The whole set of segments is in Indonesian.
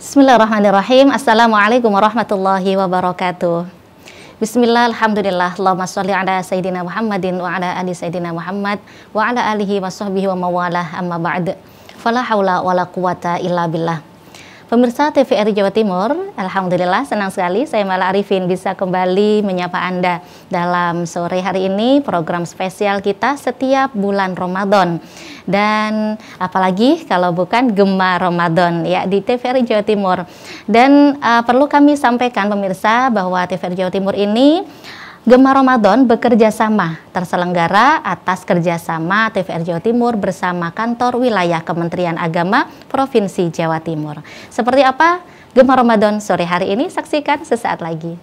Bismillahirrahmanirrahim. Assalamualaikum warahmatullahi wabarakatuh. Bismillah, alhamdulillah, Allahumma sholli ala Sayyidina Muhammadin wa ala ali Sayyidina Muhammad wa ala alihi wa sahbihi wa mawalah, amma ba'd. Fala hawla wa la quwata illa billah. Pemirsa TVRI Jawa Timur, alhamdulillah senang sekali saya Mala Arifin bisa kembali menyapa Anda dalam sore hari ini program spesial kita setiap bulan Ramadan. Dan apalagi kalau bukan Gema Ramadan ya di TVRI Jawa Timur. Dan perlu kami sampaikan pemirsa bahwa TVRI Jawa Timur ini Gema Ramadan bekerja sama terselenggara atas kerjasama TVRI Jawa Timur bersama kantor wilayah Kementerian Agama Provinsi Jawa Timur. Seperti apa Gema Ramadan sore hari ini? Saksikan sesaat lagi.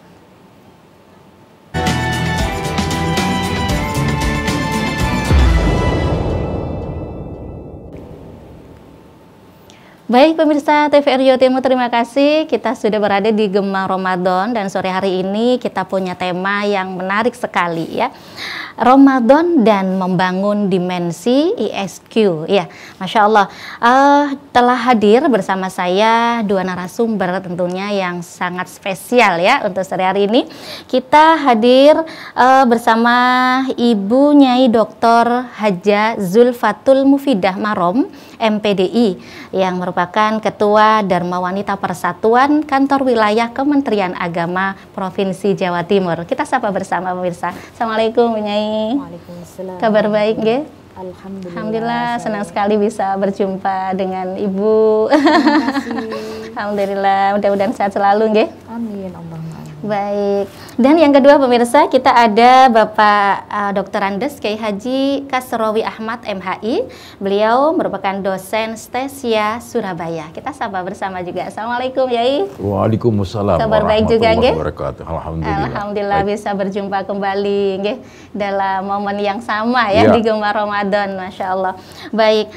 Baik pemirsa TVRI Jawa Timur, terima kasih. Kita sudah berada di Gema Ramadan dan sore hari ini kita punya tema yang menarik sekali ya. Ramadan dan membangun dimensi ESQ ya. Masya Allah telah hadir bersama saya dua narasumber tentunya yang sangat spesial ya untuk sore hari ini. Kita hadir bersama Ibu Nyai Dr. Haja Zulfatul Mufidah Marom MPDI yang merupakan Ketua Dharma Wanita Persatuan Kantor Wilayah Kementerian Agama Provinsi Jawa Timur. Kita sapa bersama pemirsa. Assalamualaikum Bu Nyai. Waalaikumsalam. Kabar baik nggih? Alhamdulillah Senang sekali bisa berjumpa dengan Ibu. Alhamdulillah, mudah-mudahan sehat selalu nggih. Amin, Allahumma. Baik, dan yang kedua pemirsa kita ada Bapak Dr. Andes Kiai Haji Kasrowi Ahmad MHI. Beliau merupakan dosen Stesia Surabaya. Kita sapa bersama juga. Assalamualaikum Yai. Waalaikumsalam. Kabar baik juga nggih? Alhamdulillah. Alhamdulillah bisa berjumpa kembali nggih dalam momen yang sama ya di Gema Ramadan, Masya Allah. Baik,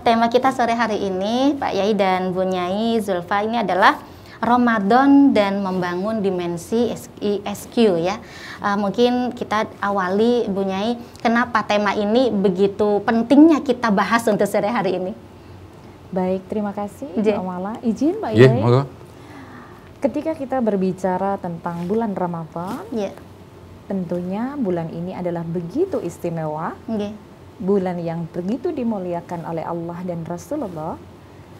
tema kita sore hari ini Pak Yai dan Bu Nyai Zulfa ini adalah Ramadan dan membangun dimensi ESQ ya. Mungkin kita awali Bu Nyai, kenapa tema ini begitu pentingnya kita bahas untuk sore hari ini? Baik, terima kasih Mbak Mala. Izin Mbak Yai. Ketika kita berbicara tentang bulan Ramadan, tentunya bulan ini adalah begitu istimewa. Bulan yang begitu dimuliakan oleh Allah dan Rasulullah.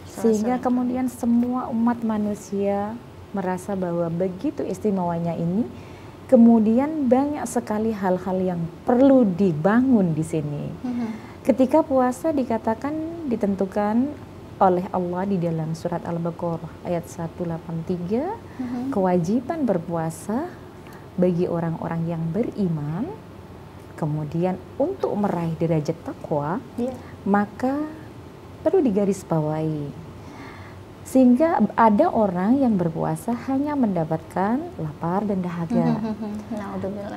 Sehingga kemudian semua umat manusia merasa bahwa begitu istimewanya ini, kemudian banyak sekali hal-hal yang perlu dibangun di sini. Ketika puasa dikatakan ditentukan oleh Allah di dalam surat Al-Baqarah ayat 183, kewajiban berpuasa bagi orang-orang yang beriman, kemudian untuk meraih derajat takwa, maka perlu digarisbawahi. Sehingga ada orang yang berpuasa hanya mendapatkan lapar dan dahaga.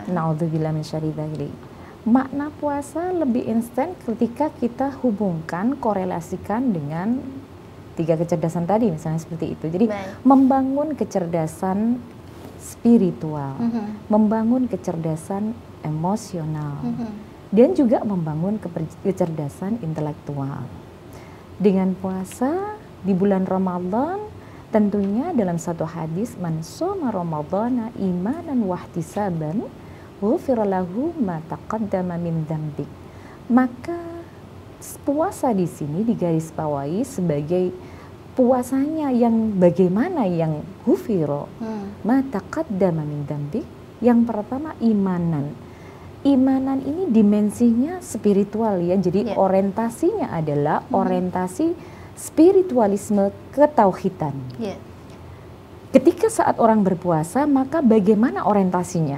Naudzubillah min syarri dzalik. Makna puasa lebih instan ketika kita hubungkan, korelasikan dengan tiga kecerdasan tadi, misalnya seperti itu. Jadi membangun kecerdasan spiritual, membangun kecerdasan emosional, dan juga membangun kecerdasan intelektual. Dengan puasa di bulan Ramadan, tentunya dalam satu hadis, man shoma ramadhana imanan wahtisaban ghufira lahu ma taqaddama min dzambik. Maka puasa di sini digarisbawahi sebagai puasanya yang bagaimana, yang ghufira ma taqaddama min dzambik. Yang pertama imanan. Imanan ini dimensinya spiritual ya. Jadi orientasinya adalah orientasi spiritualisme ketauhidan. Ketika saat orang berpuasa, maka bagaimana orientasinya?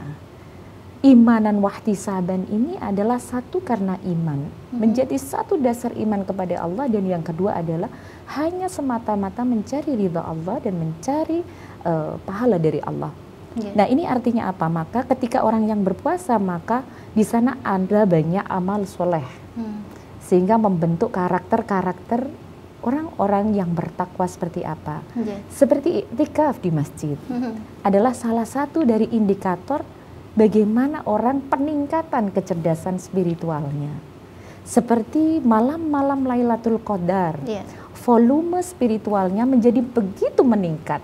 Imanan wahtisaban ini adalah satu karena iman, menjadi satu dasar iman kepada Allah, dan yang kedua adalah hanya semata-mata mencari ridha Allah dan mencari pahala dari Allah. Nah, ini artinya apa? Maka ketika orang yang berpuasa, maka di sana ada banyak amal soleh, sehingga membentuk karakter-karakter orang-orang yang bertakwa seperti apa. Seperti iktikaf di masjid adalah salah satu dari indikator bagaimana orang peningkatan kecerdasan spiritualnya. Seperti malam-malam Lailatul Qadar, volume spiritualnya menjadi begitu meningkat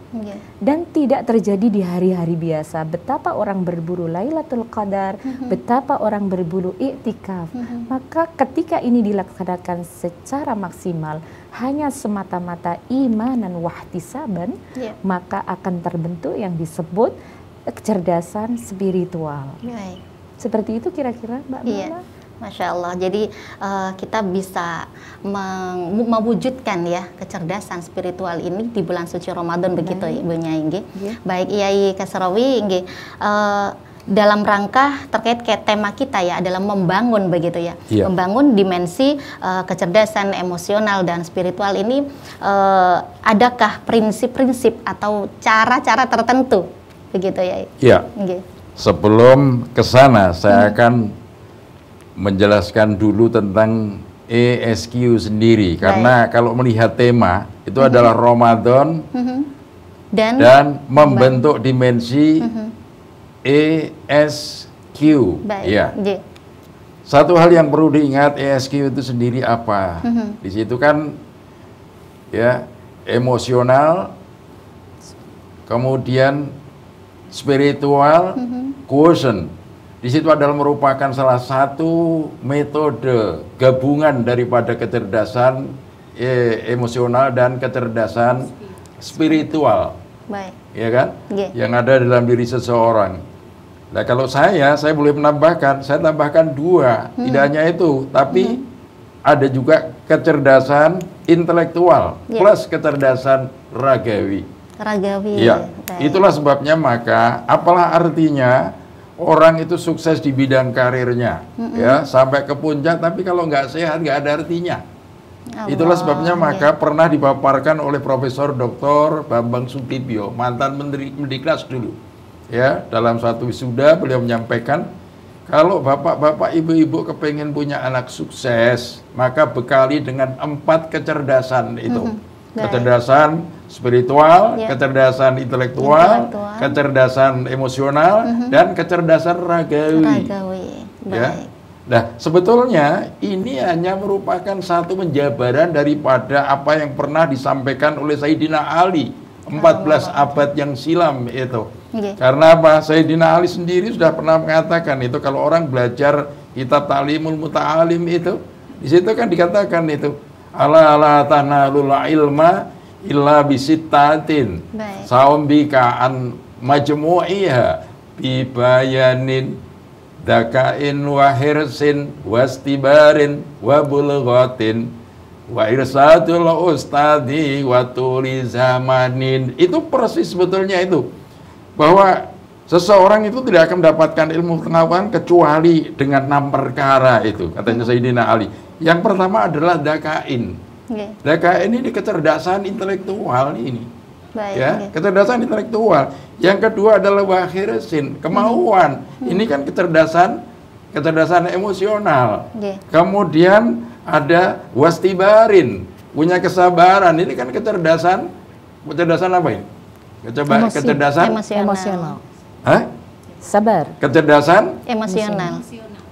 dan tidak terjadi di hari-hari biasa. Betapa orang berburu Lailatul Qadar, betapa orang berburu iktikaf. Maka ketika ini dilaksanakan secara maksimal, hanya semata-mata imanan wahtisaban, maka akan terbentuk yang disebut kecerdasan spiritual. Seperti itu kira-kira Mbak Mila? Masya Allah, jadi kita bisa mewujudkan ya kecerdasan spiritual ini di bulan suci Ramadan begitu Ibunya Inggi. Baik Yai Kasrawi Inggi, dalam rangka terkait tema kita ya adalah membangun begitu ya, membangun dimensi kecerdasan emosional dan spiritual ini, adakah prinsip-prinsip atau cara-cara tertentu begitu ya? Iya. Sebelum ke sana saya akan menjelaskan dulu tentang ESQ sendiri, karena kalau melihat tema itu adalah Ramadan dan membentuk dimensi ESQ. Ya. Satu hal yang perlu diingat, ESQ itu sendiri apa? Di situ kan ya emosional, kemudian spiritual, quotient. Di situ adalah merupakan salah satu metode gabungan daripada kecerdasan emosional dan kecerdasan spiritual. Ya kan? Yang ada dalam diri seseorang. Nah, kalau saya boleh menambahkan, saya tambahkan dua, tidak hanya itu, tapi ada juga kecerdasan intelektual plus kecerdasan ragawi. Ya, itulah sebabnya maka apalah artinya orang itu sukses di bidang karirnya, ya sampai ke puncak, tapi kalau nggak sehat nggak ada artinya. Itulah sebabnya maka pernah dipaparkan oleh Profesor Dr. Bambang Sudibyo, mantan Menteri Mendiknas dulu, ya dalam satu wisuda beliau menyampaikan kalau bapak-bapak, ibu-ibu kepengen punya anak sukses, maka bekali dengan 4 kecerdasan itu. Kecerdasan spiritual, kecerdasan intelektual, kecerdasan emosional, dan kecerdasan ragawi. Ya. Nah, sebetulnya ini hanya merupakan satu penjabaran daripada apa yang pernah disampaikan oleh Sayyidina Ali 14 abad yang silam itu. Karena apa? Sayyidina Ali sendiri sudah pernah mengatakan itu, kalau orang belajar kitab Ta'limul Muta'alim itu, di situ kan dikatakan itu ala tanalul ilma illa bisittatin saumbika an majmu'iha bibayanin dakain wa hirsin wastibarin wa bulghatin wa irsadul ustadi wa tuli zamanin. Itu persis sebetulnya itu, bahwa seseorang itu tidak akan mendapatkan ilmu pengetahuan kecuali dengan 6 perkara itu, katanya Sayyidina Ali. Yang pertama adalah dakain. Dakain ini kecerdasan intelektual ini. Kecerdasan intelektual. Yang kedua adalah wahirsin, kemauan. Ini kan kecerdasan emosional. Kemudian ada wastibarin, punya kesabaran. Ini kan kecerdasan apa ini? Kecerdasan emosional. Sabar. Kecerdasan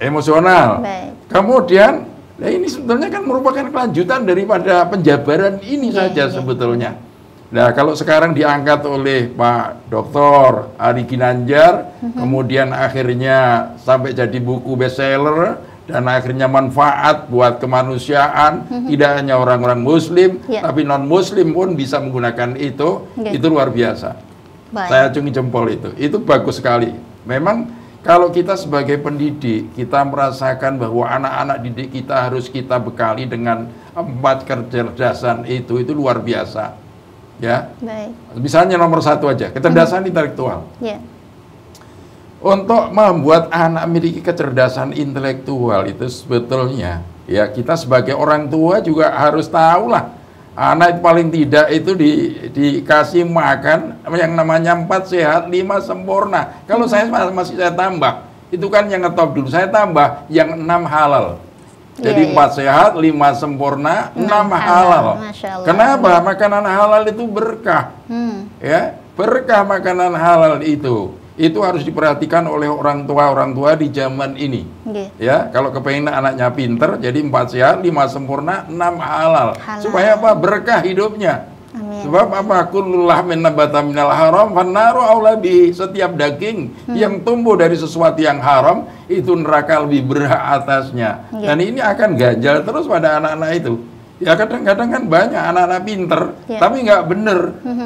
emosional. Kemudian, nah ini sebetulnya kan merupakan kelanjutan daripada penjabaran ini saja sebetulnya. Nah, kalau sekarang diangkat oleh Pak Dr. Ari Ginanjar, kemudian akhirnya sampai jadi buku bestseller, dan akhirnya manfaat buat kemanusiaan, tidak hanya orang-orang Muslim, tapi non-Muslim pun bisa menggunakan itu luar biasa. Saya acungi jempol itu bagus sekali. Memang kalau kita sebagai pendidik, kita merasakan bahwa anak-anak didik kita harus kita bekali dengan 4 kecerdasan itu luar biasa. Ya. Misalnya nomor 1 aja, kecerdasan intelektual. Untuk membuat anak memiliki kecerdasan intelektual itu sebetulnya, ya kita sebagai orang tua juga harus tahulah. Anak paling tidak itu dikasih makan yang namanya 4 sehat, 5 sempurna. Kalau saya masih saya tambah, itu kan yang ngetop dulu. Saya tambah yang 6 halal. Jadi 4 sehat, 5 sempurna, 6 halal. Kenapa? Makanan halal itu berkah. Ya, berkah makanan halal itu. itu harus diperhatikan oleh orang tua di zaman ini. Ya, kalau kepengen anaknya pinter, jadi 4 sehat, 5 sempurna, 6 halal. Supaya apa? Berkah hidupnya. Amin. Sebab apa? Kullu lahmin nabata minal haram fannaru aula bihi. Setiap daging yang tumbuh dari sesuatu yang haram, itu neraka lebih berhak atasnya. Dan ini akan ganjal terus pada anak-anak itu. Ya kadang-kadang kan banyak anak-anak pinter, tapi nggak bener.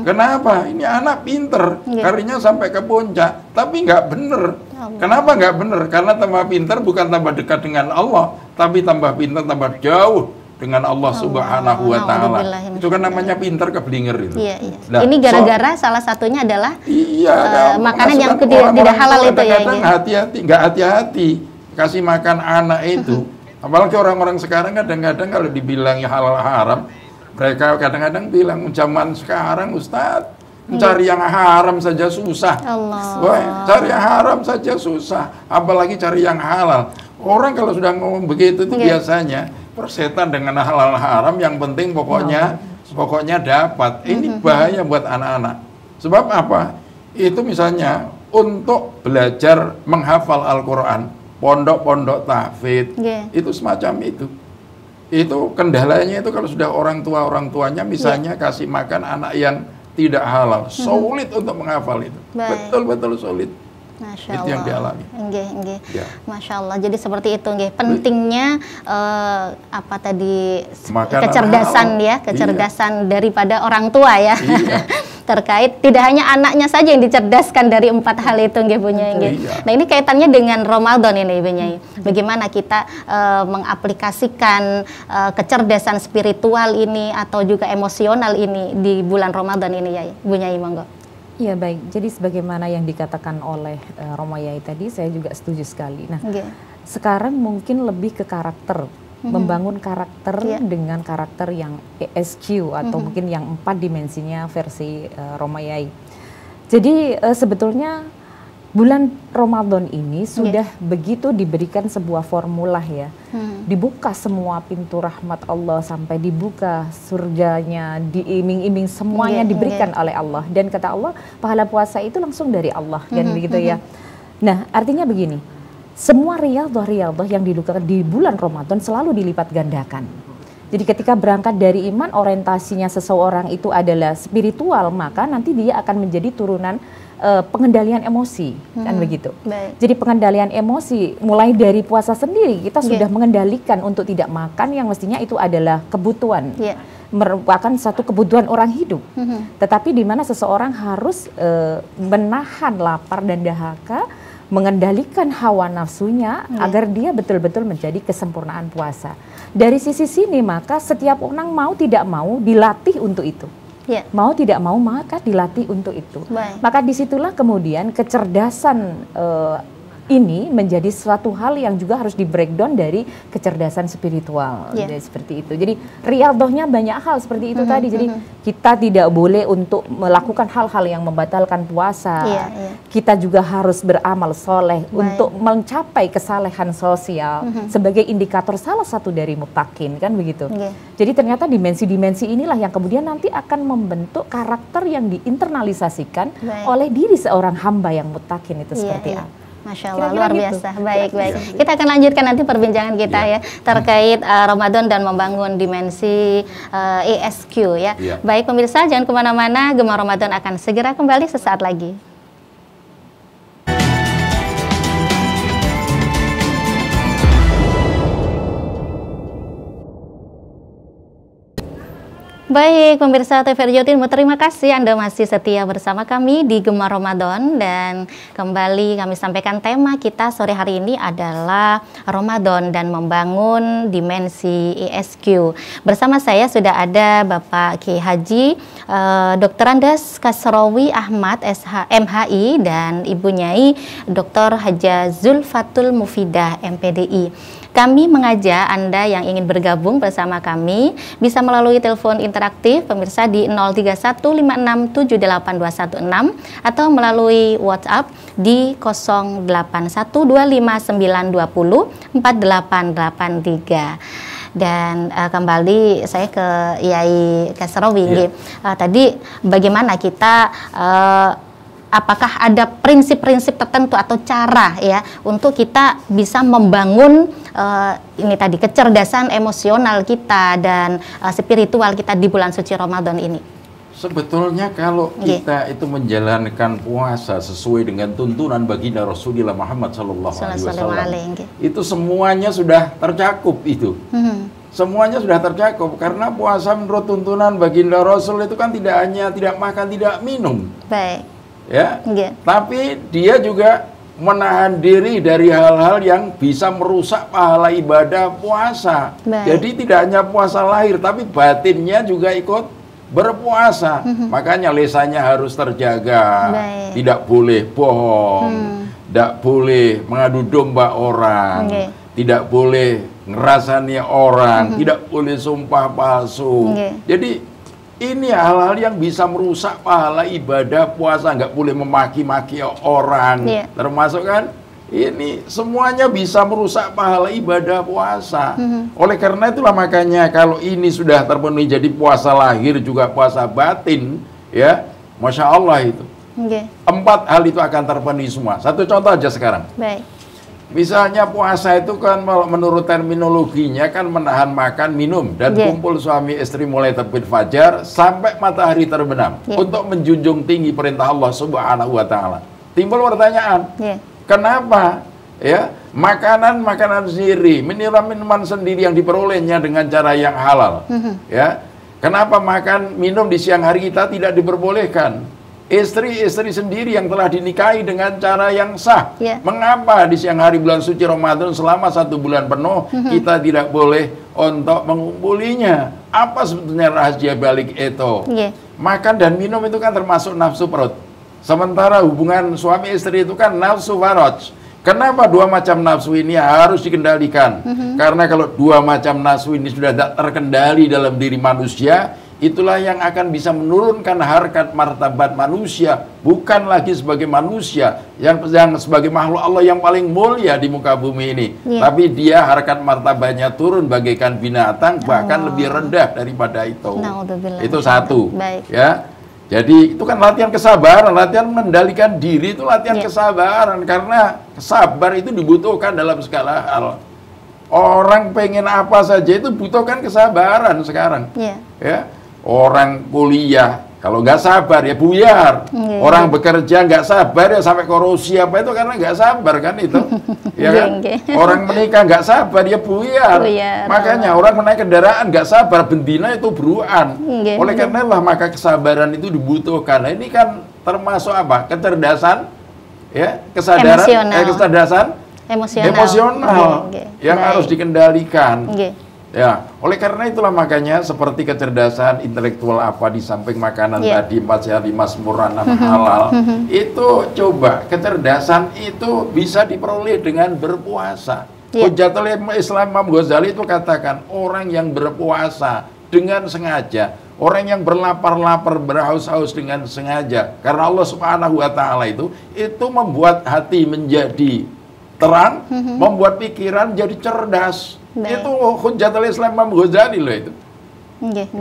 Kenapa? Ini anak pinter, karirnya sampai ke puncak, tapi nggak bener. Kenapa nggak bener? Karena tambah pinter bukan tambah dekat dengan Allah, tapi tambah pinter tambah jauh dengan Allah Subhanahu wa Ta'ala. Itu kan namanya pinter keblinger itu. Nah, ini gara-gara salah satunya adalah makanan yang tidak halal itu ya. Kadang-kadang hati-hati, nggak hati-hati kasih makan anak itu. Apalagi orang-orang sekarang kadang-kadang kalau dibilang halal haram, mereka kadang-kadang bilang zaman sekarang Ustadz mencari yang haram saja susah. Wah, cari yang haram saja susah, apalagi cari yang halal. Orang kalau sudah ngomong begitu itu biasanya persetan dengan halal haram, yang penting pokoknya dapat. Ini bahaya buat anak-anak. Sebab apa? Itu misalnya untuk belajar menghafal Al-Quran, pondok-pondok tahfidz, itu semacam itu. Itu kendalanya itu kalau sudah orang tuanya misalnya kasih makan anak yang tidak halal, sulit untuk menghafal itu. Betul-betul sulit. Masya itu yang dialami. Masya Allah. Jadi seperti itu, pentingnya apa tadi kecerdasan halal. Kecerdasan daripada orang tua ya. Terkait tidak hanya anaknya saja yang dicerdaskan dari 4 hal itu, Bu Nyai. Nah, ini kaitannya dengan Ramadan ini, Bu Nyai. Bagaimana kita mengaplikasikan kecerdasan spiritual ini atau juga emosional ini di bulan Ramadan ini ya, Bu Nyai, monggo. Iya, baik. Jadi sebagaimana yang dikatakan oleh Romo Yai tadi, saya juga setuju sekali. Nah, sekarang mungkin lebih ke karakter, membangun karakter dengan karakter yang ESQ atau mungkin yang 4 dimensinya versi Romo Yai. Jadi sebetulnya bulan Ramadan ini sudah begitu diberikan sebuah formula ya. Dibuka semua pintu rahmat Allah, sampai dibuka surganya, diiming-iming semuanya diberikan oleh Allah. Dan kata Allah, pahala puasa itu langsung dari Allah, kan begitu ya. Nah, artinya begini, semua riyadhah yang dilakukan di bulan Ramadan selalu dilipat gandakan. Jadi ketika berangkat dari iman, orientasinya seseorang itu adalah spiritual, maka nanti dia akan menjadi turunan pengendalian emosi, kan begitu. Jadi pengendalian emosi mulai dari puasa sendiri kita sudah mengendalikan untuk tidak makan yang mestinya itu adalah kebutuhan, merupakan satu kebutuhan orang hidup. Tetapi di mana seseorang harus menahan lapar dan dahaga, mengendalikan hawa nafsunya agar dia betul-betul menjadi kesempurnaan puasa. Dari sisi sini maka setiap orang mau tidak mau dilatih untuk itu. Mau tidak mau maka dilatih untuk itu. Maka disitulah kemudian kecerdasan ini menjadi suatu hal yang juga harus di breakdown dari kecerdasan spiritual. Jadi seperti itu. Jadi riyadhahnya banyak hal seperti itu tadi. Jadi kita tidak boleh untuk melakukan hal-hal yang membatalkan puasa. Kita juga harus beramal soleh untuk mencapai kesalehan sosial sebagai indikator salah satu dari muttaqin, kan begitu. Jadi ternyata dimensi-dimensi inilah yang kemudian nanti akan membentuk karakter yang diinternalisasikan oleh diri seorang hamba yang muttaqin itu seperti apa. Masya Allah, luar biasa. Baik. Kita akan lanjutkan nanti perbincangan kita ya terkait Ramadan dan membangun dimensi ESQ ya. Baik pemirsa, jangan kemana-mana, Gema Ramadan akan segera kembali sesaat lagi. Baik, pemirsa TVRI Jawa Timur, terima kasih Anda masih setia bersama kami di Gema Ramadan. Dan kembali kami sampaikan tema kita sore hari ini adalah Ramadan dan membangun dimensi ESQ. Bersama saya sudah ada Bapak Kiai Haji Dr. Andes Kasrawi Ahmad MHI dan Ibu Nyai Dr. Haja Zulfatul Mufidah MPDI. Kami mengajak Anda yang ingin bergabung bersama kami bisa melalui telepon interaktif pemirsa di 0315678216 atau melalui WhatsApp di 081259204883. Dan kembali saya ke Yai Kasrawi. Tadi bagaimana kita apakah ada prinsip-prinsip tertentu atau cara ya untuk kita bisa membangun ini tadi kecerdasan emosional kita dan spiritual kita di bulan suci Ramadan ini? Sebetulnya kalau kita itu menjalankan puasa sesuai dengan tuntunan baginda Rasulullah Muhammad SAW, itu semuanya sudah tercakup itu. Semuanya sudah tercakup karena puasa menurut tuntunan baginda Rasul itu kan tidak hanya tidak makan, tidak minum. Baik. Ya. Tapi dia juga menahan diri dari hal-hal yang bisa merusak pahala ibadah puasa. Jadi tidak hanya puasa lahir tapi batinnya juga ikut berpuasa. Makanya lisannya harus terjaga. Tidak boleh bohong, tidak boleh mengadu domba orang, tidak boleh ngerasani orang, tidak boleh sumpah palsu. Jadi ini hal-hal yang bisa merusak pahala ibadah puasa. Nggak boleh memaki-maki orang, termasuk kan ini semuanya bisa merusak pahala ibadah puasa. Oleh karena itulah makanya kalau ini sudah terpenuhi jadi puasa lahir juga puasa batin, ya, Masya Allah itu. 4 hal itu akan terpenuhi semua. Satu contoh aja sekarang. Baik. Misalnya puasa itu kan menurut terminologinya kan menahan makan, minum, dan kumpul suami istri mulai terbit fajar sampai matahari terbenam untuk menjunjung tinggi perintah Allah Subhanahu wa Ta'ala. Timbul pertanyaan. Kenapa ya makanan sendiri, minuman sendiri yang diperolehnya dengan cara yang halal, ya? Kenapa makan minum di siang hari kita tidak diperbolehkan? Istri-istri sendiri yang telah dinikahi dengan cara yang sah, mengapa di siang hari bulan suci Ramadan selama 1 bulan penuh kita tidak boleh untuk mengumpulinya? Apa sebetulnya rahasia balik itu? Makan dan minum itu kan termasuk nafsu perut. Sementara hubungan suami istri itu kan nafsu faraj. Kenapa 2 macam nafsu ini harus dikendalikan? Karena kalau 2 macam nafsu ini sudah tak terkendali dalam diri manusia, itulah yang akan bisa menurunkan harkat martabat manusia. Bukan lagi sebagai manusia yang sebagai makhluk Allah yang paling mulia di muka bumi ini, tapi dia harkat martabatnya turun bagaikan binatang, bahkan lebih rendah daripada itu. Itu satu. Ya. Jadi itu kan latihan kesabaran, latihan mengendalikan diri itu latihan kesabaran, karena sabar itu dibutuhkan dalam segala hal. Orang pengen apa saja itu butuhkan kesabaran sekarang. Ya, orang kuliah kalau nggak sabar ya buyar. Orang bekerja nggak sabar ya sampai korupsi apa itu karena nggak sabar kan itu. Ya kan? Orang menikah nggak sabar ya buyar. Makanya orang menaik kendaraan nggak sabar bendina itu beruan. Oleh karena lah maka kesabaran itu dibutuhkan. Nah, ini kan termasuk apa? Kecerdasan, ya, kesadaran, kecerdasan emosional yang harus dikendalikan. Ya, oleh karena itulah makanya seperti kecerdasan intelektual apa di samping makanan tadi 4 sehat 5 sempurna 6 halal, itu coba kecerdasan itu bisa diperoleh dengan berpuasa. Hujjatul Islam Imam Ghazali itu katakan orang yang berpuasa dengan sengaja, orang yang berlapar-lapar berhaus-haus dengan sengaja, karena Allah Subhanahu wa Ta'ala itu membuat hati menjadi terang, membuat pikiran jadi cerdas. Itu Hujjatul Islam Imam Ghazali loh itu.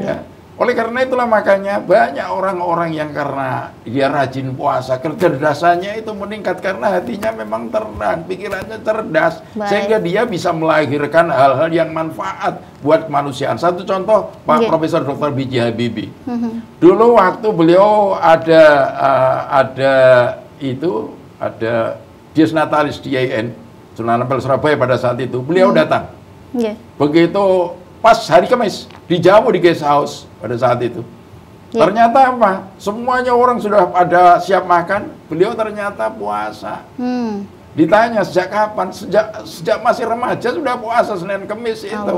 Ya. Oleh karena itulah makanya banyak orang-orang yang karena dia rajin puasa, kecerdasannya itu meningkat karena hatinya memang terang, pikirannya cerdas, sehingga dia bisa melahirkan hal-hal yang manfaat buat kemanusiaan. Satu contoh Pak Profesor Dr. B.J. Habibie. Dulu waktu beliau ada Dies Natalis di IAIN, Sunan Ampel Surabaya pada saat itu, beliau datang. Begitu pas hari Kamis dijamu di guest house pada saat itu. Ternyata apa? Semuanya orang sudah pada siap makan, beliau ternyata puasa. Ditanya sejak kapan? Sejak masih remaja sudah puasa Senin Kamis itu.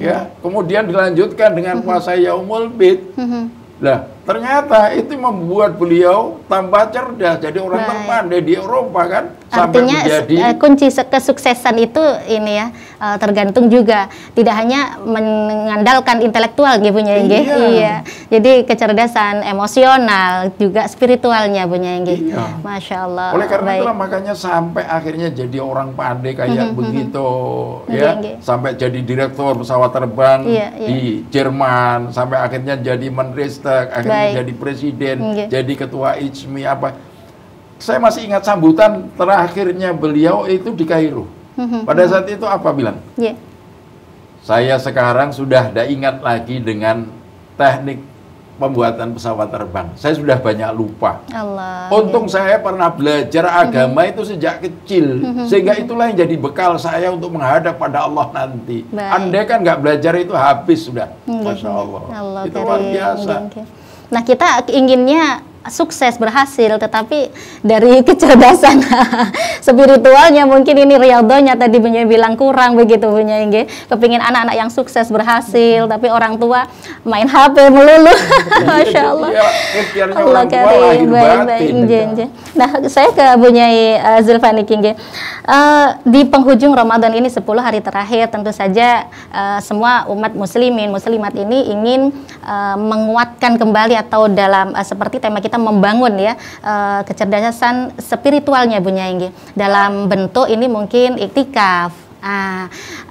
Ya, kemudian dilanjutkan dengan puasa Yaumul Bid. Lah, ternyata itu membuat beliau tambah cerdas, jadi orang terpandai di Eropa kan. Artinya kunci kesuksesan itu ini ya tergantung juga tidak hanya mengandalkan intelektual gitu ya. Iya. Jadi kecerdasan emosional juga spiritualnya punya Masya Allah. Oleh karena itulah makanya sampai akhirnya jadi orang pandai kayak begitu ya. Sampai jadi direktur pesawat terbang di Jerman, sampai akhirnya jadi Menristek, akhirnya jadi presiden, jadi ketua ICMI apa. Saya masih ingat sambutan terakhirnya beliau itu di Kairo. Pada saat itu apa bilang? Yeah. Saya sekarang sudah tidak ingat lagi dengan teknik pembuatan pesawat terbang. Saya sudah banyak lupa. Allah, Untung saya pernah belajar agama itu sejak kecil, sehingga itulah yang jadi bekal saya untuk menghadap pada Allah nanti. Andai kan nggak belajar itu habis sudah. Masya Allah. Itu luar biasa. Nah, kita inginnya sukses, berhasil, tetapi dari kecerdasan spiritualnya mungkin ini riyadhahnya tadi Bunyai bilang kurang begitu Bunyai nggih. Kepingin anak-anak yang sukses, berhasil, tapi orang tua main HP melulu. Masya Allah. Allah karim, baik. Nah, saya ke Bunyai Zulfani nggih. Di penghujung Ramadan ini 10 hari terakhir, tentu saja semua umat muslimin, muslimat ini ingin menguatkan kembali atau dalam seperti tema kita membangun ya kecerdasan spiritualnya Bunyai nggih. Dalam bentuk ini mungkin iktikaf.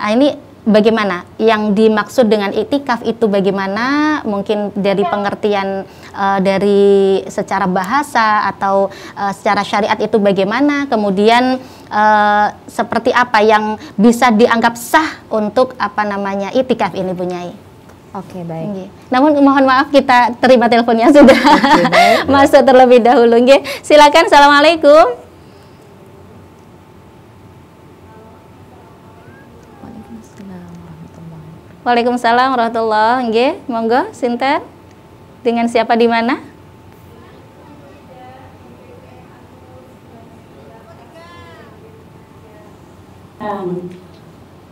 Ini bagaimana yang dimaksud dengan iktikaf itu, bagaimana mungkin dari pengertian dari secara bahasa atau secara syariat itu bagaimana, kemudian seperti apa yang bisa dianggap sah untuk apa namanya iktikaf ini Bunyai. Oke, baik. Namun mohon maaf kita terima teleponnya sudah masuk terlebih dahulu. Silakan. Assalamualaikum. Waalaikumsalam warahmatullahi wabarakatuh. Monggo, sinten? Dengan siapa di mana?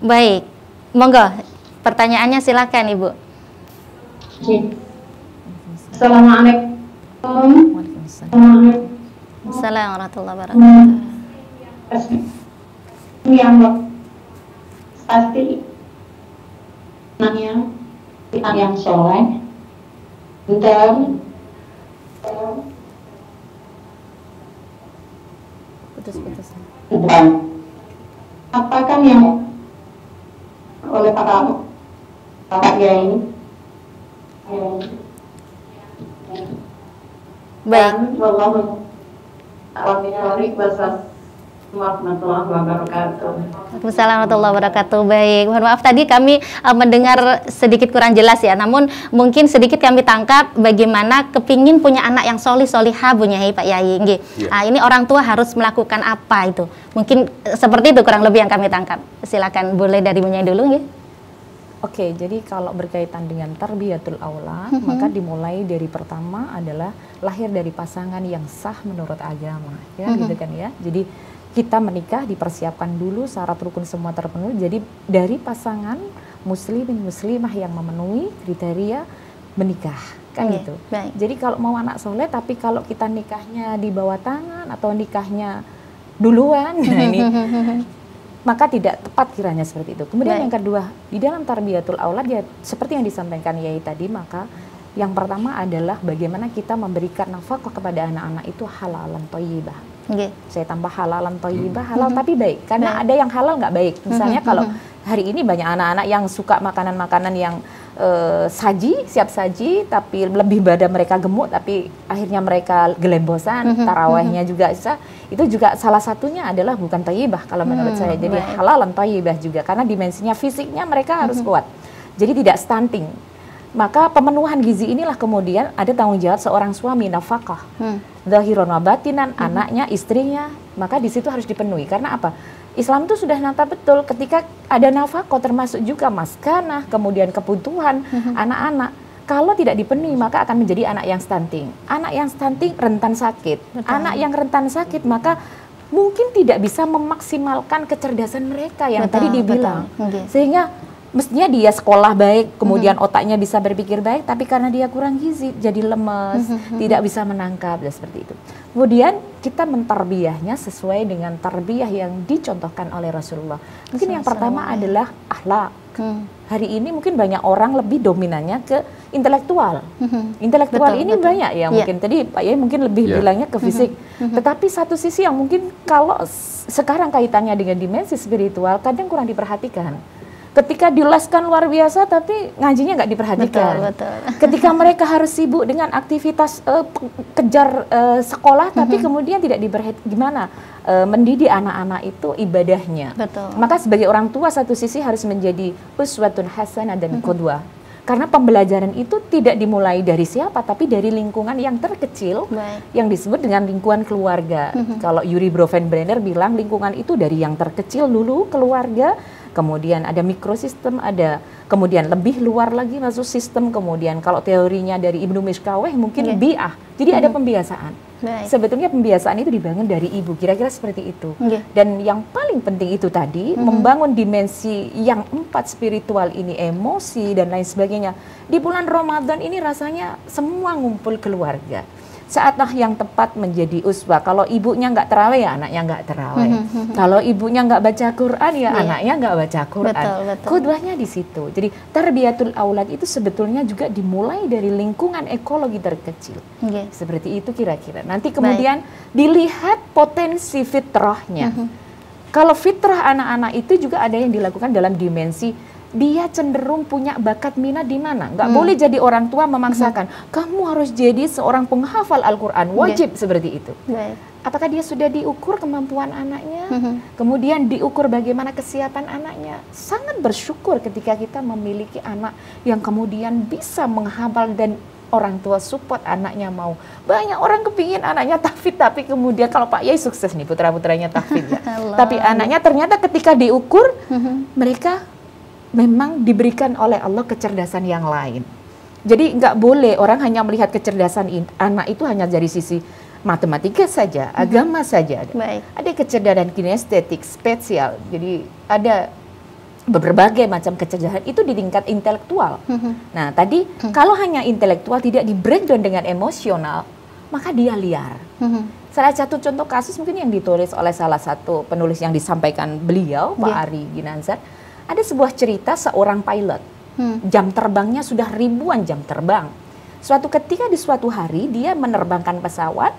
Baik. Monggo. Pertanyaannya silakan Ibu. Assalamualaikum. Assalamualaikum warahmatullahi wabarakatuh. Yang pasti yang soleh dan Putus-putus. Apakah yang oleh para kiai baik. Wallahu warahmatullahi wabarakatuh. Waalaikumsalam warahmatullahi wabarakatuh. Baik, mohon maaf tadi kami mendengar sedikit kurang jelas ya. Namun mungkin sedikit kami tangkap bagaimana kepingin punya anak yang solihah Bunyai Pak Yai. Ini orang tua harus melakukan apa itu? Mungkin seperti itu kurang lebih yang kami tangkap. Silakan, boleh dari Bunyai dulu nggih. Oke, jadi kalau berkaitan dengan tarbiyatul aulad, maka dimulai dari pertama adalah lahir dari pasangan yang sah menurut agama, ya gitu kan ya. Jadi kita menikah dipersiapkan dulu syarat rukun semua terpenuhi. Jadi dari pasangan muslimin muslimah yang memenuhi kriteria menikah, kan gitu. Baik. Jadi kalau mau anak soleh, tapi kalau kita nikahnya di bawah tangan atau nikahnya duluan, nah ini maka tidak tepat kiranya seperti itu. Kemudian yang kedua, di dalam tarbiyatul aulad ya seperti yang disampaikan Yai tadi, maka yang pertama adalah bagaimana kita memberikan nafkah kepada anak-anak itu halalan thayyibah. Saya tambah halalan thayyibah, halal tapi baik. Karena ada yang halal nggak baik. Misalnya kalau hari ini banyak anak-anak yang suka makanan-makanan yang siap saji, tapi lebih badan mereka gemuk, tapi akhirnya mereka gelembosan, tarawehnya juga bisa. Itu juga salah satunya adalah bukan thayyibah kalau menurut saya. Jadi halalan thayyibah juga, karena dimensinya fisiknya mereka harus kuat. Jadi tidak stunting. Maka pemenuhan gizi inilah kemudian ada tanggung jawab seorang suami, nafkah. Zahiron wa batinan, anaknya, istrinya, maka di situ harus dipenuhi. Karena apa? Islam itu sudah nata betul ketika ada nafkah termasuk juga maskanah, kemudian kebutuhan anak-anak. Kalau tidak dipenuhi maka akan menjadi anak yang stunting. Anak yang stunting rentan sakit. Betul. Anak yang rentan sakit maka mungkin tidak bisa memaksimalkan kecerdasan mereka yang tadi dibilang. Sehingga mestinya dia sekolah baik, kemudian otaknya bisa berpikir baik, tapi karena dia kurang gizi jadi lemes, tidak bisa menangkap dan seperti itu. Kemudian kita mentarbiyahnya sesuai dengan tarbiyah yang dicontohkan oleh Rasulullah. Mungkin yang pertama adalah akhlak. Hari ini mungkin banyak orang lebih dominannya ke intelektual. Intelektual ini banyak ya, mungkin tadi Pak Yai mungkin lebih bilangnya ke fisik. Tetapi satu sisi yang mungkin kalau sekarang kaitannya dengan dimensi spiritual kadang kurang diperhatikan. Ketika dileskan luar biasa, tapi ngajinya nggak diperhatikan. Betul. Ketika mereka harus sibuk dengan aktivitas kejar sekolah, tapi kemudian tidak diperhatikan gimana mendidik anak-anak itu ibadahnya. Betul. Maka sebagai orang tua satu sisi harus menjadi uswatun hasanah dan qudwah. Karena pembelajaran itu tidak dimulai dari siapa, tapi dari lingkungan yang terkecil, yang disebut dengan lingkungan keluarga. Kalau Yuri Brovensbrenner bilang lingkungan itu dari yang terkecil dulu, keluarga, kemudian ada mikrosistem, ada kemudian lebih luar lagi masuk sistem, kemudian kalau teorinya dari Ibnu Mishkaweh mungkin bi'ah. Jadi ada pembiasaan. Sebetulnya pembiasaan itu dibangun dari ibu, kira-kira seperti itu. Dan yang paling penting itu tadi, membangun dimensi yang 4 spiritual ini, emosi dan lain sebagainya. Di bulan Ramadan ini rasanya semua ngumpul keluarga. Saatlah yang tepat menjadi uswah. Kalau ibunya nggak terawih, ya anaknya nggak terawih. Kalau ibunya nggak baca Quran, ya anaknya nggak baca Quran. Qudwahnya di situ. Jadi tarbiyatul aulad itu sebetulnya juga dimulai dari lingkungan ekologi terkecil. Seperti itu kira-kira. Nanti kemudian dilihat potensi fitrahnya. Kalau fitrah anak-anak itu juga ada yang dilakukan dalam dimensi dia cenderung punya bakat minat di mana. Nggak boleh jadi orang tua memaksakan, kamu harus jadi seorang penghafal Al-Quran, wajib seperti itu. Apakah dia sudah diukur kemampuan anaknya? Kemudian diukur bagaimana kesiapan anaknya? Sangat bersyukur ketika kita memiliki anak yang kemudian bisa menghafal dan orang tua support anaknya mau. Banyak orang kepingin anaknya tahfidz, tapi kemudian kalau Pak Yai sukses nih putra-putranya tahfidz ya. Tapi anaknya ternyata ketika diukur, mereka memang diberikan oleh Allah kecerdasan yang lain. Jadi nggak boleh orang hanya melihat kecerdasan anak itu hanya dari sisi matematika saja, agama saja. Ada kecerdasan kinestetik, spesial. Jadi ada berbagai macam kecerdasan itu di tingkat intelektual. Nah tadi kalau hanya intelektual tidak di breakdown dengan emosional, maka dia liar. Salah satu contoh kasus mungkin yang ditulis oleh salah satu penulis yang disampaikan beliau, Pak Ari Ginanzar. Ada sebuah cerita seorang pilot, jam terbangnya sudah ribuan jam terbang. Suatu ketika di suatu hari dia menerbangkan pesawat,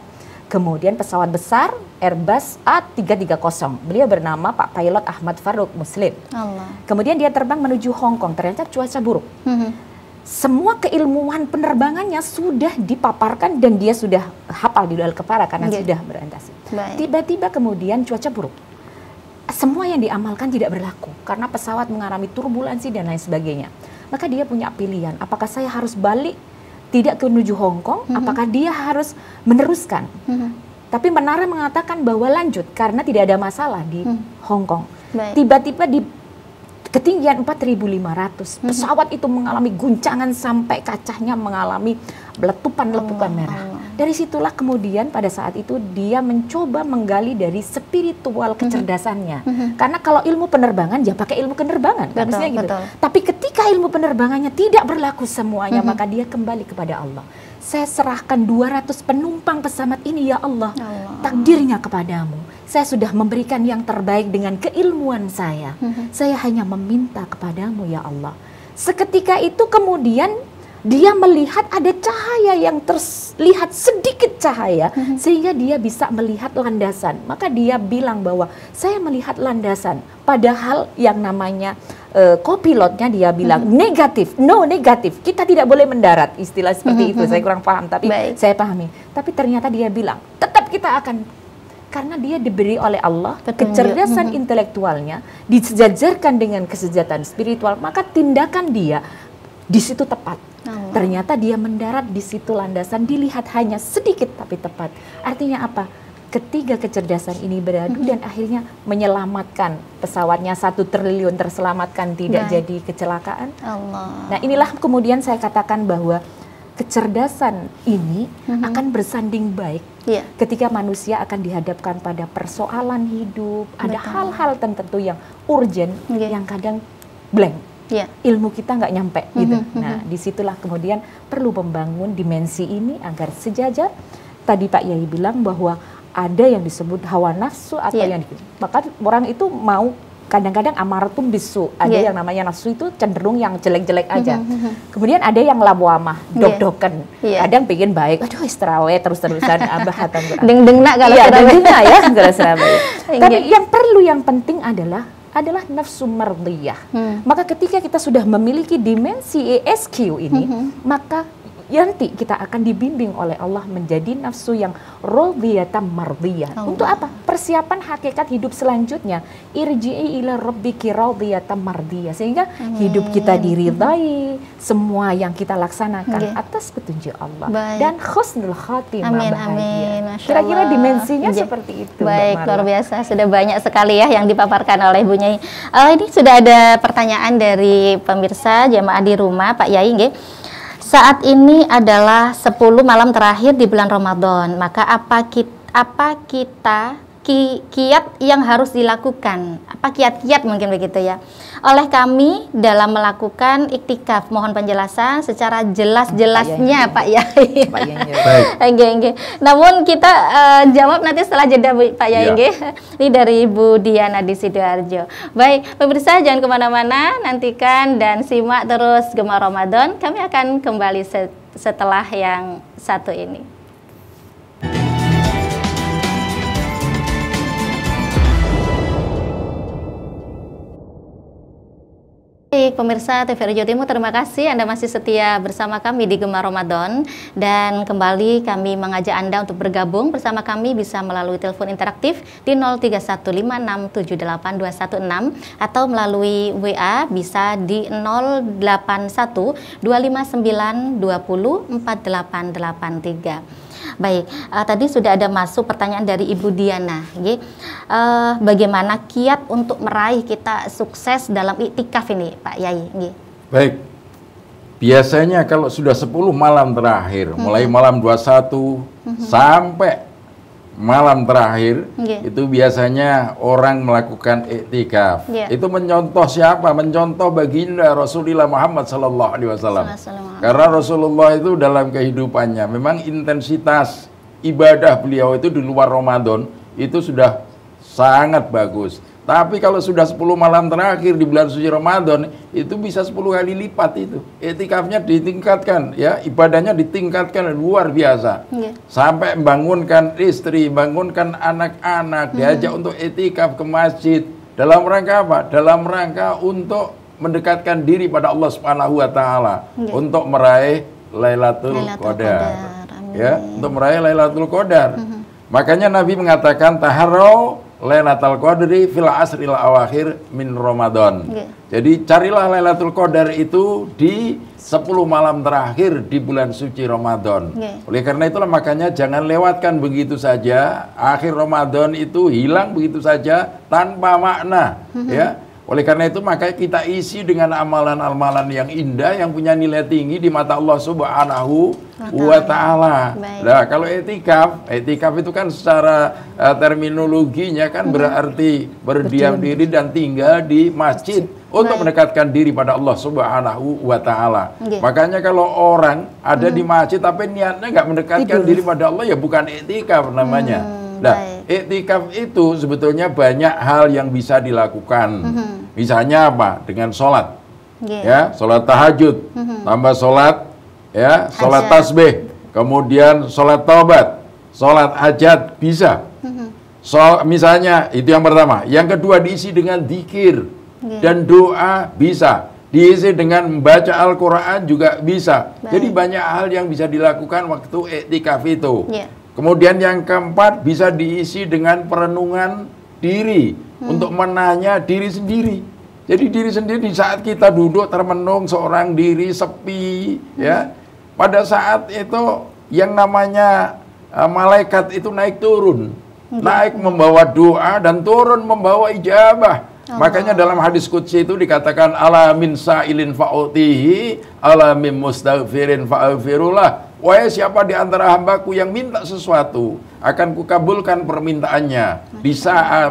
kemudian pesawat besar Airbus A330. Beliau bernama Pak Pilot Ahmad Farouk Muslim. Kemudian dia terbang menuju Hong Kong, ternyata cuaca buruk. Semua keilmuan penerbangannya sudah dipaparkan dan dia sudah hafal di dalam kepala karena sudah berorientasi. Tiba-tiba kemudian cuaca buruk. Semua yang diamalkan tidak berlaku karena pesawat mengalami turbulensi dan lain sebagainya. Maka dia punya pilihan, apakah saya harus balik tidak menuju Hong Kong, apakah dia harus meneruskan. Tapi menara mengatakan bahwa lanjut karena tidak ada masalah di Hong Kong. Tiba-tiba di ketinggian 4.500 pesawat itu mengalami guncangan sampai kacanya mengalami letupan-letupan merah. Dari situlah kemudian pada saat itu dia mencoba menggali dari spiritual kecerdasannya. Karena kalau ilmu penerbangan ya pakai ilmu penerbangan, harusnya gitu. Tapi ketika ilmu penerbangannya tidak berlaku semuanya, maka dia kembali kepada Allah. Saya serahkan 200 penumpang pesawat ini ya Allah, takdirnya kepadamu. Saya sudah memberikan yang terbaik dengan keilmuan saya. Saya hanya meminta kepadamu ya Allah. Seketika itu kemudian dia melihat ada cahaya yang terlihat sedikit cahaya sehingga dia bisa melihat landasan. Maka dia bilang bahwa saya melihat landasan. Padahal yang namanya kopilotnya dia bilang negatif, no negatif. Kita tidak boleh mendarat, istilah seperti itu. Saya kurang paham tapi saya pahami. Tapi ternyata dia bilang tetap kita akan, karena dia diberi oleh Allah kecerdasan intelektualnya disejajarkan dengan kesejahteraan spiritual, maka tindakan dia di situ tepat. Ternyata dia mendarat di situ landasan dilihat hanya sedikit tapi tepat. Artinya apa? Ketiga kecerdasan ini beradu dan akhirnya menyelamatkan pesawatnya 1 triliun terselamatkan, tidak jadi kecelakaan. Nah inilah kemudian saya katakan bahwa kecerdasan ini akan bersanding baik ketika manusia akan dihadapkan pada persoalan hidup. Ada hal-hal tertentu yang urgent yang kadang blank. Ilmu kita nggak nyampe gitu. Nah disitulah kemudian perlu membangun dimensi ini agar sejajar. Tadi Pak Yai bilang bahwa ada yang disebut hawa nafsu atau yang bahkan orang itu mau kadang-kadang amaratum bisu. Ada yang namanya nafsu itu cenderung yang jelek-jelek aja. Kemudian ada yang lawamah, dok-doken. Kadang pengen baik, aduh istirahat terus-terusan abah deng-deng nak kalau deng-deng ya kalau istirahat. Tapi yang perlu yang penting adalah adalah nafsu mardiyah. Maka ketika kita sudah memiliki dimensi ESQ ini, maka nanti kita akan dibimbing oleh Allah menjadi nafsu yang radiyatan mardiyah. Untuk apa? Persiapan hakikat hidup selanjutnya. Irji'i ila rabbiki radiyatan mardiyah. Sehingga hidup kita diridai, semua yang kita laksanakan atas petunjuk Allah. Dan husnul khatimah, bahagia. Kira-kira dimensinya seperti itu. Baik, luar biasa. Sudah banyak sekali ya yang dipaparkan oleh Ibu Nyai. Ini sudah ada pertanyaan dari pemirsa jamaah di rumah, Pak Yai nggih. Saat ini adalah 10 malam terakhir di bulan Ramadan, maka kiat yang harus dilakukan, apa kiat-kiat mungkin begitu ya, oleh kami dalam melakukan iktikaf. Mohon penjelasan secara jelas-jelasnya Pak Yai. Baik. Namun kita jawab nanti setelah jeda Pak Yai. Ini dari Ibu Diana di Sidoarjo. Baik, pemirsa jangan kemana-mana, nantikan dan simak terus Gema Ramadan. Kami akan kembali setelah yang satu ini. Baik, pemirsa TVRI Jawa Timur, terima kasih Anda masih setia bersama kami di Gema Ramadan. Dan kembali kami mengajak Anda untuk bergabung bersama kami bisa melalui telepon interaktif di 0315678216 atau melalui WA bisa di 081259204883. Baik, tadi sudah ada masuk pertanyaan dari Ibu Diana. Bagaimana kiat untuk meraih kita sukses dalam iktikaf ini, Pak Yai? Baik, biasanya kalau sudah 10 malam terakhir, mulai malam 21 sampai malam terakhir, itu biasanya orang melakukan iktikaf. Itu mencontoh siapa? Mencontoh baginda Rasulullah Muhammad SAW. Karena Rasulullah itu dalam kehidupannya memang intensitas ibadah beliau itu di luar Ramadan itu sudah sangat bagus. Tapi kalau sudah 10 malam terakhir di bulan suci Ramadan itu bisa 10 kali lipat itu. Iktikafnya ditingkatkan, ya, ibadahnya ditingkatkan luar biasa. Sampai membangunkan istri, bangunkan anak-anak, diajak untuk iktikaf ke masjid. Dalam rangka apa? Dalam rangka untuk mendekatkan diri pada Allah Subhanahu wa taala, untuk meraih Lailatul Qadar. Ya, untuk meraih Lailatul Qadar. Makanya Nabi mengatakan taharau Lailatul Qadri fil asril awakhir min Ramadan. Jadi carilah Lailatul Qadar itu di 10 malam terakhir di bulan suci Ramadan. Oleh karena itulah makanya jangan lewatkan begitu saja. Akhir Ramadan itu hilang begitu saja tanpa makna, ya. Oleh karena itu maka kita isi dengan amalan-amalan yang indah yang punya nilai tinggi di mata Allah Subhanahu wa taala. Nah, kalau iktikaf itu kan secara terminologinya kan berarti berdiam diri dan tinggal di masjid untuk mendekatkan diri pada Allah Subhanahu wa taala. Makanya kalau orang ada di masjid tapi niatnya nggak mendekatkan diri pada Allah, ya bukan iktikaf namanya. Nah, iktikaf itu sebetulnya banyak hal yang bisa dilakukan. Misalnya apa? Dengan sholat, ya, sholat tahajud, tambah sholat, ya, sholat tasbih, kemudian sholat taubat, sholat hajat bisa. Misalnya itu yang pertama. Yang kedua diisi dengan zikir dan doa bisa. Diisi dengan membaca Al-Quran juga bisa. Jadi banyak hal yang bisa dilakukan waktu iktikaf itu. Kemudian yang keempat bisa diisi dengan perenungan diri untuk menanya diri sendiri. Jadi diri sendiri di saat kita duduk termenung seorang diri sepi, ya. Pada saat itu yang namanya malaikat itu naik turun, naik membawa doa dan turun membawa ijabah. Makanya dalam hadis qudsi itu dikatakan alamin sa'ilin fa'utihi alamin mustaghfirin fa'aghfirullah. Wahai siapa di antara hambaku yang minta sesuatu, akan kukabulkan permintaannya.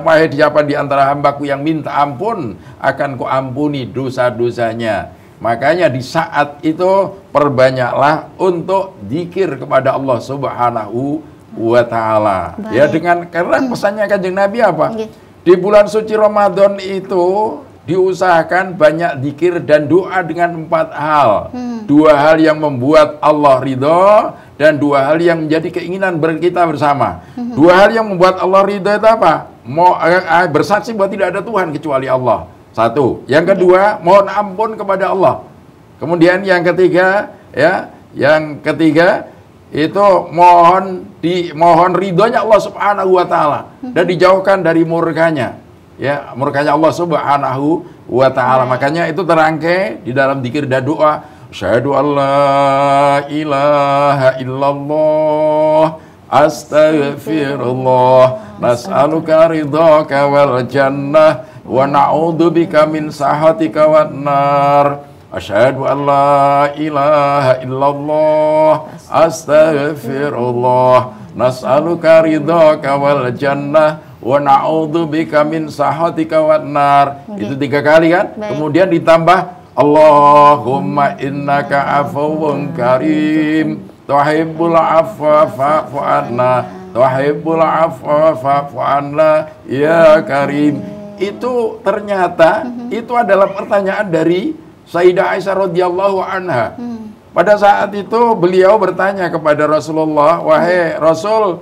Wahai siapa di antara hambaku yang minta ampun, akan kuampuni dosa-dosanya. Makanya di saat itu perbanyaklah untuk zikir kepada Allah Subhanahu wa taala. Ya, karena pesannya Kanjeng Nabi apa? Di bulan suci Ramadan itu diusahakan banyak zikir dan doa dengan 4 hal. 2 hal yang membuat Allah ridho dan 2 hal yang menjadi keinginan kita bersama. 2 hal yang membuat Allah ridho itu apa? bersaksi bahwa tidak ada Tuhan kecuali Allah. Satu. Yang kedua, mohon ampun kepada Allah. Kemudian yang ketiga, ya, yang ketiga itu mohon ridhonya Allah Subhanahu wa taala dan dijauhkan dari murkanya. Ya, murkanya Allah Subhanahu wa taala. Makanya itu terangkai di dalam dzikir dan doa, asyhadu alla ilaha illallah astaghfirullah nas'aluka ridhaka wal jannah wa na'udzubika min sahatika wan nar. Asyhadu an la ilaha illallah astaghfirullah nas'aluka ridhaka wal jannah wa na'udzubika min sahatika wan nar. Itu 3 kali kan? Kemudian ditambah Allahumma innaka afuwun karim tuhibbul afwa fa'fu anna tuhibbul afwa fa'fu anna ya karim. Itu ternyata itu adalah pertanyaan dari Sayyidah Aisyah radhiyallahu anha. Pada saat itu beliau bertanya kepada Rasulullah, wahai Rasul,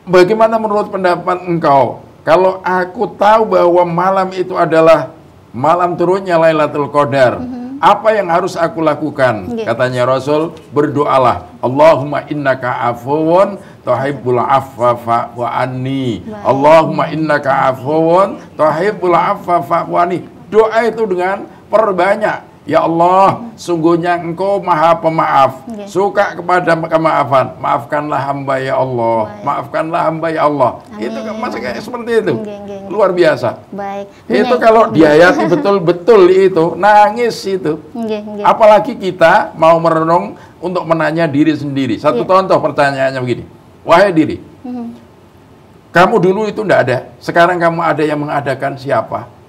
bagaimana menurut pendapat engkau? Kalau aku tahu bahwa malam itu adalah malam turunnya Lailatul Qadar, apa yang harus aku lakukan? Katanya Rasul, berdoalah, Allahumma innaka afuwun tuhibbul afwa fa'fu anni. Allahumma innaka afuwun tuhibbul afwa fa'fu anni. Doa itu dengan perbanyak. Ya Allah, sungguhnya Engkau Maha Pemaaf, suka kepada kemaafan. Maafkanlah hamba ya Allah, maafkanlah hamba ya Allah. Amin. Itu masih kayak seperti itu, luar biasa. Baik. Itu kalau dihayati betul-betul itu nangis itu. Apalagi kita mau merenung untuk menanya diri sendiri. Satu contoh pertanyaannya begini, wahai diri, kamu dulu itu enggak ada, sekarang kamu ada, yang mengadakan siapa?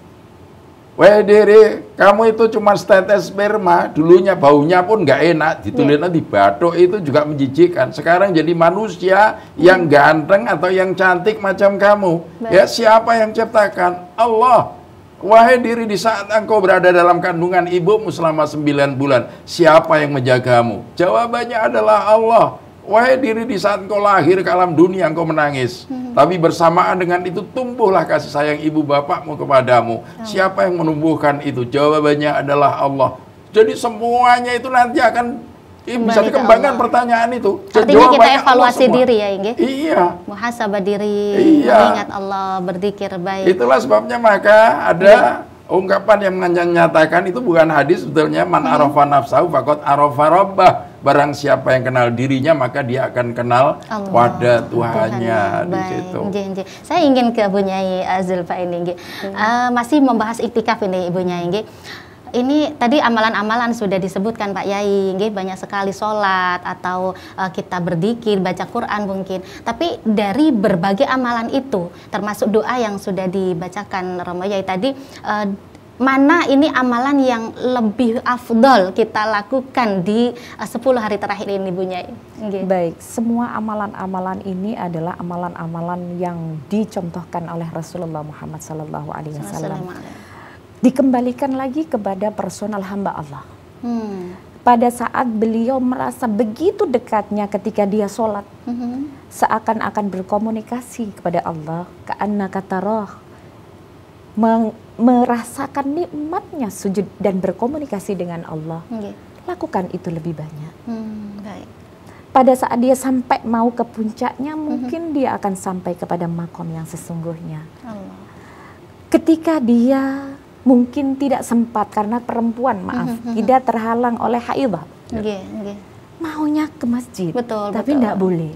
Wah diri, kamu itu cuma setetes sperma, dulunya baunya pun nggak enak, ditulisnya di batuk itu juga menjijikkan. Sekarang jadi manusia yang ganteng atau yang cantik macam kamu. Ya, siapa yang ciptakan? Allah. Wahai diri, di saat engkau berada dalam kandungan ibumu selama 9 bulan, siapa yang menjagamu? Jawabannya adalah Allah. Wahai diri, di saat engkau lahir ke alam dunia engkau menangis, tapi bersamaan dengan itu tumbuhlah kasih sayang ibu bapakmu kepadamu. Siapa yang menumbuhkan itu? Jawabannya adalah Allah. Jadi semuanya itu nanti akan bisa dikembangkan pertanyaan itu. Artinya kita evaluasi diri ya, Inge? Iya. Muhasabah diri, mengingat Allah, berzikir baik. Itulah sebabnya maka ada ungkapan yang menyatakan, itu bukan hadis sebetulnya, man arafa nafsahu faqad arafa rabbah. Barang siapa yang kenal dirinya maka dia akan kenal pada Tuhannya di situ. Saya ingin ke Ibu Nyai Zulfa ini, masih membahas iktikaf ini Ibu Nyai. Ini tadi amalan-amalan sudah disebutkan Pak Yai, banyak sekali sholat atau kita berzikir, baca Quran mungkin. Tapi dari berbagai amalan itu, termasuk doa yang sudah dibacakan Romo Yai tadi, mana ini amalan yang lebih afdol kita lakukan di 10 hari terakhir ini, Bu Nyai? Baik, semua amalan-amalan ini adalah amalan-amalan yang dicontohkan oleh Rasulullah Muhammad SAW. Dikembalikan lagi kepada personal hamba Allah. Pada saat beliau merasa begitu dekatnya ketika dia sholat, seakan-akan berkomunikasi kepada Allah, ka'annaka tarah, merasakan nikmatnya sujud dan berkomunikasi dengan Allah. Lakukan itu lebih banyak. Pada saat dia sampai mau ke puncaknya, mungkin dia akan sampai kepada makom yang sesungguhnya. Ketika dia mungkin tidak sempat karena perempuan, tidak terhalang oleh haidah, maunya ke masjid, tapi tidak boleh.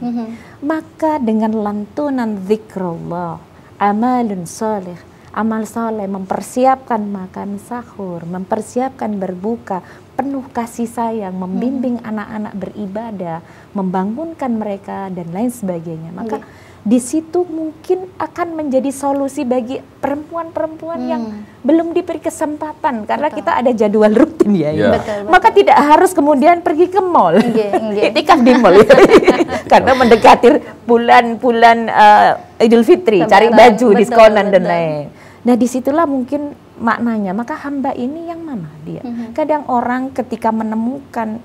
Maka dengan lantunan zikrullah, amalun salih, amal saleh, mempersiapkan makan sahur, mempersiapkan berbuka, penuh kasih sayang, membimbing anak-anak beribadah, membangunkan mereka dan lain sebagainya. Maka di situ mungkin akan menjadi solusi bagi perempuan-perempuan yang belum diberi kesempatan, karena kita ada jadwal rutin ya. Maka tidak harus kemudian pergi ke mall, itikaf di mall, karena mendekati bulan-bulan Idul Fitri, cari baju, diskonan dan lain. Nah disitulah mungkin maknanya. Maka hamba ini yang mana dia? Kadang orang ketika menemukan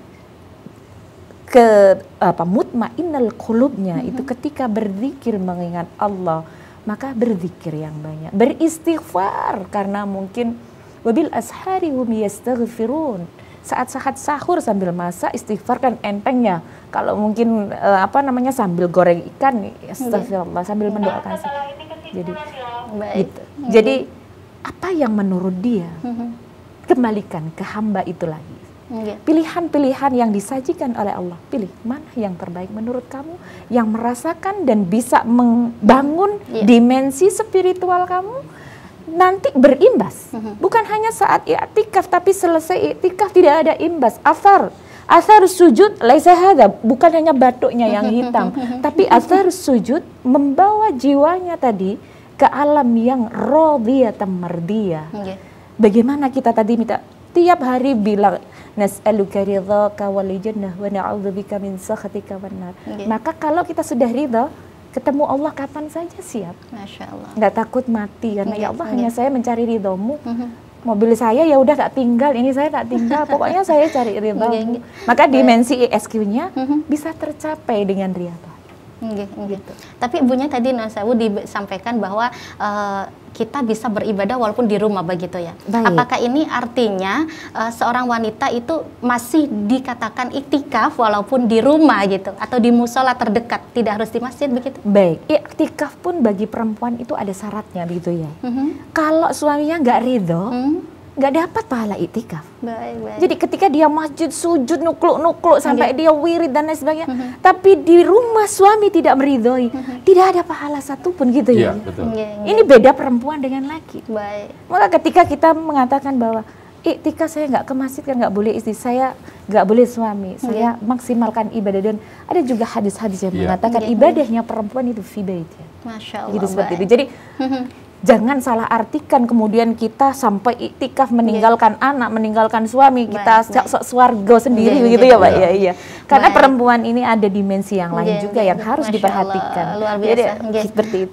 mutmainnal qulubnya, itu ketika berzikir mengingat Allah, maka berzikir yang banyak, beristighfar, karena mungkin wabil ashari hum yastaghfirun. Saat-saat sahur sambil masak istighfar kan entengnya. Kalau mungkin sambil goreng ikan, astagfirullah, sambil mendoakan. Jadi gitu. Jadi apa yang menurut dia, kembalikan ke hamba itu lagi. Pilihan-pilihan yang disajikan oleh Allah, pilih mana yang terbaik menurut kamu, yang merasakan dan bisa membangun dimensi spiritual kamu, nanti berimbas. Bukan hanya saat i'tikaf, tapi selesai i'tikaf tidak ada imbas. Athar sujud laisa hadza, bukan hanya batuknya yang hitam, tapi athar sujud membawa jiwanya tadi ke alam yang radiyatan mardiyah. Bagaimana kita tadi minta tiap hari bilang nas'aluka ridhaka wal jannah wa na'udzubika min sakhatika wan nar. Maka kalau kita sudah ridha, ketemu Allah kapan saja siap. Masya Allah. Nggak takut mati karena ya Allah hanya saya mencari ridhamu. Mobil saya ya udah tak tinggal, ini saya tak tinggal, pokoknya saya cari ridhamu. Maka dimensi ESQ-nya bisa tercapai dengan ridha. Gitu. Tapi ibunya tadi Nasawu disampaikan bahwa kita bisa beribadah walaupun di rumah begitu ya. Baik. Apakah ini artinya seorang wanita itu masih dikatakan iktikaf walaupun di rumah gitu atau di musola terdekat, tidak harus di masjid begitu? Baik, iktikaf pun bagi perempuan itu ada syaratnya begitu ya. Kalau suaminya nggak ridho, nggak dapat pahala iktikaf. Jadi ketika dia masjid sujud nukluk-nukluk sampai dia wirid dan lain sebagainya, tapi di rumah suami tidak meridhoi, tidak ada pahala satupun gitu ya. Betul. Ini beda perempuan dengan laki. Maka ketika kita mengatakan bahwa iktikaf saya nggak ke masjid kan nggak boleh istri saya, nggak boleh suami, saya maksimalkan ibadah, dan ada juga hadis-hadis yang mengatakan ibadahnya perempuan itu fi baitnya. Masya Allah. Gitu seperti itu. Jadi jangan salah artikan kemudian kita sampai iktikaf meninggalkan anak, meninggalkan suami, kita swarga sendiri begitu ya Pak. Iya. Karena perempuan ini ada dimensi yang lain juga yang harus diperhatikan. Luar biasa. Jadi, seperti itu.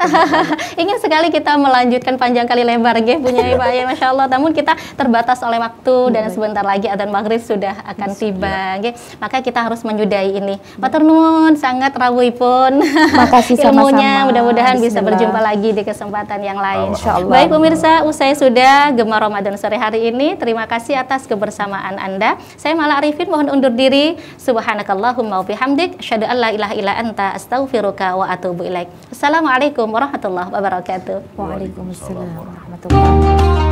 Ingin sekali kita melanjutkan panjang kali lebar punya Pak ya, Masya Allah. Namun kita terbatas oleh waktu dan sebentar lagi adzan maghrib sudah akan tiba. Maka kita harus menyudahi ini. Matur nuwun sangat rawuhipun. Makasih sama-sama. Ilmunya mudah-mudahan bisa berjumpa lagi di kesempatan yang lain. Baik pemirsa, usai sudah Gemar Ramadan sore hari ini. Terima kasih atas kebersamaan Anda. Saya Mala Arifin mohon undur diri. Subhanakallahumma wa bihamdik, asyhadu an la ilaha illa anta, astaghfiruka wa atubu ilaik. Assalamualaikum warahmatullahi wabarakatuh. Waalaikumsalam warahmatullahi wabarakatuh.